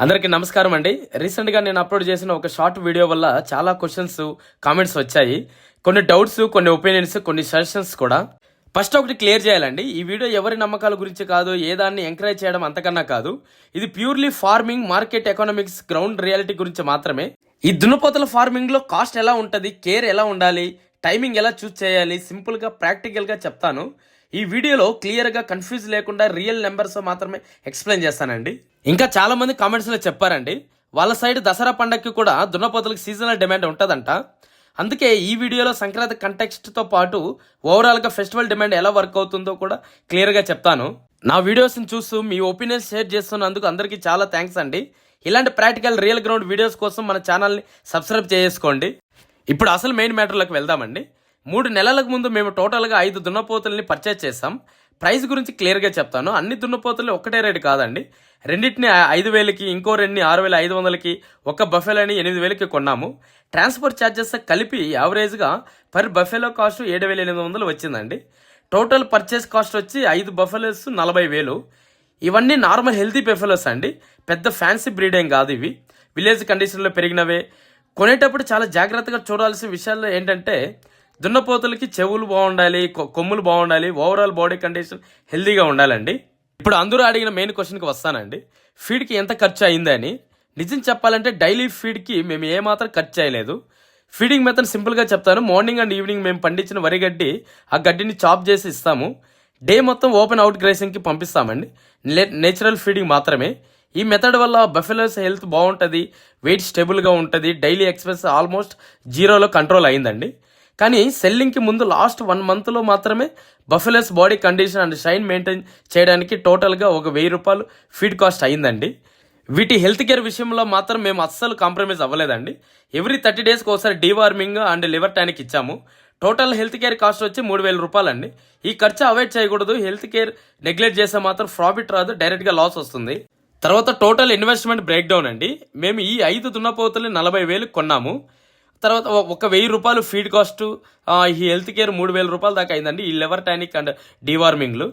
అందరికీ నమస్కారం అండి. రీసెంట్గా నేను అప్లోడ్ చేసిన ఒక షార్ట్ వీడియో వల్ల చాలా క్వశ్చన్స్ కామెంట్స్ వచ్చాయి. కొన్ని డౌట్స్, కొన్ని ఒపీనియన్స్, కొన్ని సజెషన్స్ కూడా. ఫస్ట్ ఒకటి క్లియర్ చేయాలండి, ఈ వీడియో ఎవరి నమ్మకాల గురించి కాదు, ఏ దాన్ని ఎంకరేజ్ చేయడం అంతకన్నా కాదు. ఇది purely farming, market economics, ground reality గురించి మాత్రమే. ఈ దున్నపోతల ఫార్మింగ్ లో కాస్ట్ ఎలా ఉంటుంది, కేర్ ఎలా ఉండాలి, టైమింగ్ ఎలా చూస్ చేయాలి, సింపుల్ గా ప్రాక్టికల్ గా చెప్తాను. ఈ వీడియోలో క్లియర్ గా కన్ఫ్యూజ్ లేకుండా రియల్ నెంబర్స్ మాత్రమే ఎక్స్ప్లెయిన్ చేస్తానండి. ఇంకా చాలా మంది కామెంట్స్ లో చెప్పారండి, వాళ్ళ సైడ్ దసరా పండగకి కూడా దున్నపోతలకు సీజనల్ డిమాండ్ ఉంటుందంట. అందుకే ఈ వీడియోలో సంక్రాంతి కంటెక్స్ట్ తో పాటు ఓవరాల్ గా ఫెస్టివల్ డిమాండ్ ఎలా వర్క్ అవుతుందో కూడా క్లియర్ గా చెప్తాను. నా వీడియోస్ ని చూస్తూ మీ ఒపీనియన్ షేర్ చేస్తున్నందుకు అందరికీ చాలా థ్యాంక్స్ అండి. ఇలాంటి ప్రాక్టికల్ రియల్ గ్రౌండ్ వీడియోస్ కోసం మన ఛానల్ని సబ్స్క్రైబ్ చేసుకోండి. ఇప్పుడు అసలు మెయిన్ మ్యాటర్లోకి వెళ్దామండి. 3 నెలలకు ముందు మేము టోటల్గా 5 దున్నపోతుల్ని పర్చేజ్ చేసాం. ప్రైస్ గురించి క్లియర్గా చెప్తాను. అన్ని దున్నపోతుల్ని ఒకటే రేటు కాదండి. రెండింటిని 5,000కి, ఇంకో రెండిని 6,500కి, ఒక బఫెలోని 8,000కి కొన్నాము. ట్రాన్స్పోర్ట్ ఛార్జెస్ కలిపి యావరేజ్గా పర్ బఫెలో కాస్ట్ 7,800 వచ్చిందండి. టోటల్ పర్చేస్ కాస్ట్ వచ్చి 5 బఫెలోస్ 40,000. ఇవన్నీ నార్మల్ హెల్తీ బఫెలోస్ అండి, పెద్ద ఫ్యాన్సీ బ్రీడ్ ఏం కాదు. ఇవి విలేజ్ కండిషన్లో పెరిగినవే. కొనేటప్పుడు చాలా జాగ్రత్తగా చూడాల్సిన విషయాలు ఏంటంటే, దున్నపోతులకి చెవులు బాగుండాలి, కొమ్ములు బాగుండాలి, ఓవరాల్ బాడీ కండిషన్ హెల్తీగా ఉండాలండి. ఇప్పుడు అందరూ అడిగిన మెయిన్ క్వశ్చన్కి వస్తానండి, ఫీడ్కి ఎంత ఖర్చు అయిందని. నిజం చెప్పాలంటే డైలీ ఫీడ్కి మేము ఏమాత్రం ఖర్చు చేయలేదు. ఫీడింగ్ మెథడ్ సింపుల్గా చెప్తాను. మార్నింగ్ అండ్ ఈవినింగ్ మేము పండించిన వరి గడ్డి, ఆ గడ్డిని చాప్ చేసి ఇస్తాము. డే మొత్తం ఓపెన్ అవుట్ గ్రేసింగ్కి పంపిస్తామండి. నేచురల్ ఫీడింగ్ మాత్రమే. ఈ మెథడ్ వల్ల బఫెలోస్ హెల్త్ బాగుంటుంది, వెయిట్ స్టేబుల్గా ఉంటుంది, డైలీ ఎక్స్పెన్స్ ఆల్మోస్ట్ జీరోలో కంట్రోల్ అయిందండి. కానీ సెల్లింగ్కి ముందు లాస్ట్ 1 మంత్లో మాత్రమే buffaloes body condition and shine maintain చేయడానికి టోటల్గా ఒక 1,000 రూపాయలు ఫీడ్ కాస్ట్ అయిందండి. వీటి హెల్త్ కేర్ విషయంలో మాత్రం మేము అస్సలు కాంప్రమైజ్ అవ్వలేదండి. ఎవ్రీ 30 డేస్కి ఒకసారి డీవార్మింగ్ అండ్ లివర్ టానిక్ ఇచ్చాము. టోటల్ హెల్త్ కేర్ కాస్ట్ వచ్చి 3,000 రూపాయలండి. ఈ ఖర్చు అవాయిడ్ చేయకూడదు. హెల్త్ కేర్ నెగ్లెక్ట్ చేస్తే మాత్రం ప్రాఫిట్ రాదు, డైరెక్ట్గా లాస్ వస్తుంది. తర్వాత టోటల్ ఇన్వెస్ట్మెంట్ బ్రేక్ డౌన్ అండి. మేము ఈ 5 దున్నపోతుల్ని 40,000 కొన్నాము. తర్వాత ఒక 1,000 రూపాయలు ఫీడ్ కాస్ట్, ఈ హెల్త్ కేర్ 3,000 రూపాయల దాకా అయిందండి, ఈ లివర్ టానిక్ అండ్ డీవార్మింగ్లు.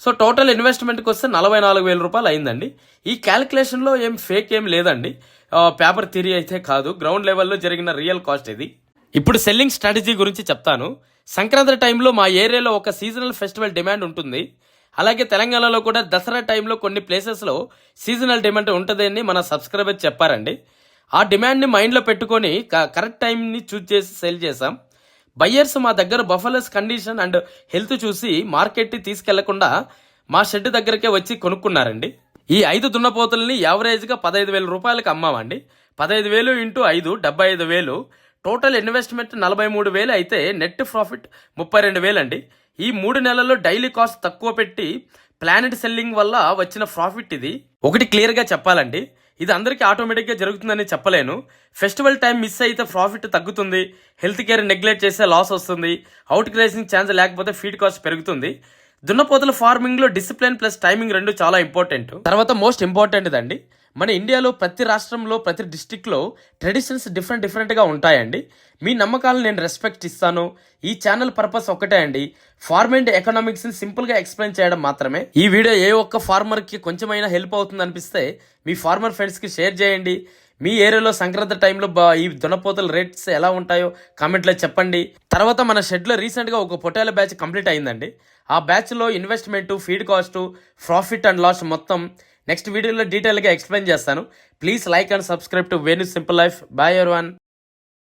సో టోటల్ ఇన్వెస్ట్మెంట్కి వస్తే 44,000 రూపాయలు అయిందండి. ఈ క్యాలిక్యులేషన్లో ఏం ఫేక్ ఏం లేదండి, పేపర్ థియరీ అయితే కాదు, గ్రౌండ్ లెవెల్లో జరిగిన రియల్ కాస్ట్ ఇది. ఇప్పుడు సెల్లింగ్ స్ట్రాటజీ గురించి చెప్తాను. సంక్రాంతి టైంలో మా ఏరియాలో ఒక సీజనల్ ఫెస్టివల్ డిమాండ్ ఉంటుంది. అలాగే తెలంగాణలో కూడా దసరా టైంలో కొన్ని ప్లేసెస్లో సీజనల్ డిమాండ్ ఉంటుందని మన సబ్స్క్రైబర్ చెప్పారండి. ఆ డిమాండ్ని మైండ్లో పెట్టుకొని కరెక్ట్ టైంని చూజ్ చేసి సేల్ చేసాం. బయ్యర్స్ మా దగ్గర బఫెలోస్ కండిషన్ అండ్ హెల్త్ చూసి మార్కెట్కి తీసుకెళ్లకుండా మా షెడ్ దగ్గరకే వచ్చి కొనుక్కున్నారండి. ఈ 5 దున్నపోతుల్ని యావరేజ్గా 15,000 రూపాయలకి అమ్మామండి. 15,000 ఇంటూ 5 75,000. టోటల్ ఇన్వెస్ట్మెంట్ 43,000 అయితే నెట్ ప్రాఫిట్ 32,000 అండి. ఈ 3 నెలల్లో డైలీ కాస్ట్ తక్కువ పెట్టి ప్లానెట్ సెల్లింగ్ వల్ల వచ్చిన ప్రాఫిట్ ఇది. ఒకటి క్లియర్గా చెప్పాలండి, ఇది అందరికీ ఆటోమేటిక్గా జరుగుతుందని చెప్పలేను. ఫెస్టివల్ టైం మిస్ అయితే ప్రాఫిట్ తగ్గుతుంది, హెల్త్ కేర్ నెగ్లెక్ట్ చేస్తే లాస్ వస్తుంది, అవుట్ గ్రేసింగ్ ఛాన్స్ లేకపోతే ఫీడ్ కాస్ట్ పెరుగుతుంది. దున్నపోతుల ఫార్మింగ్లో డిసిప్లిన్ ప్లస్ టైమింగ్ 2 చాలా ఇంపార్టెంట్. తర్వాత మోస్ట్ ఇంపార్టెంట్ అండి, మన ఇండియాలో ప్రతి రాష్ట్రంలో ప్రతి డిస్టిక్లో ట్రెడిషన్స్ డిఫరెంట్గా ఉంటాయండి. మీ నమ్మకాలను నేను రెస్పెక్ట్ ఇస్తాను. ఈ ఛానల్ పర్పస్ ఒకటే అండి, ఫార్మ్ అండ్ ఎకనామిక్స్ని సింపుల్గా ఎక్స్ప్లెయిన్ చేయడం మాత్రమే. ఈ వీడియో ఏ ఒక్క ఫార్మర్కి కొంచెమైనా హెల్ప్ అవుతుంది అనిపిస్తే మీ ఫార్మర్ ఫ్రెండ్స్కి షేర్ చేయండి. మీ ఏరియాలో సంక్రాంతి టైంలో ఈ దున్నపోతల రేట్స్ ఎలా ఉంటాయో కామెంట్లో చెప్పండి. తర్వాత మన షెడ్లో రీసెంట్గా ఒక పొటాల బ్యాచ్ కంప్లీట్ అయిందండి. ఆ బ్యాచ్లో investment, feed cost, profit and loss మొత్తం నెక్స్ట్ వీడియోలో డీటెయిల్గా ఎక్స్ప్లెయిన్ చేస్తాను. Please like and subscribe to Venu simple life. Bye everyone.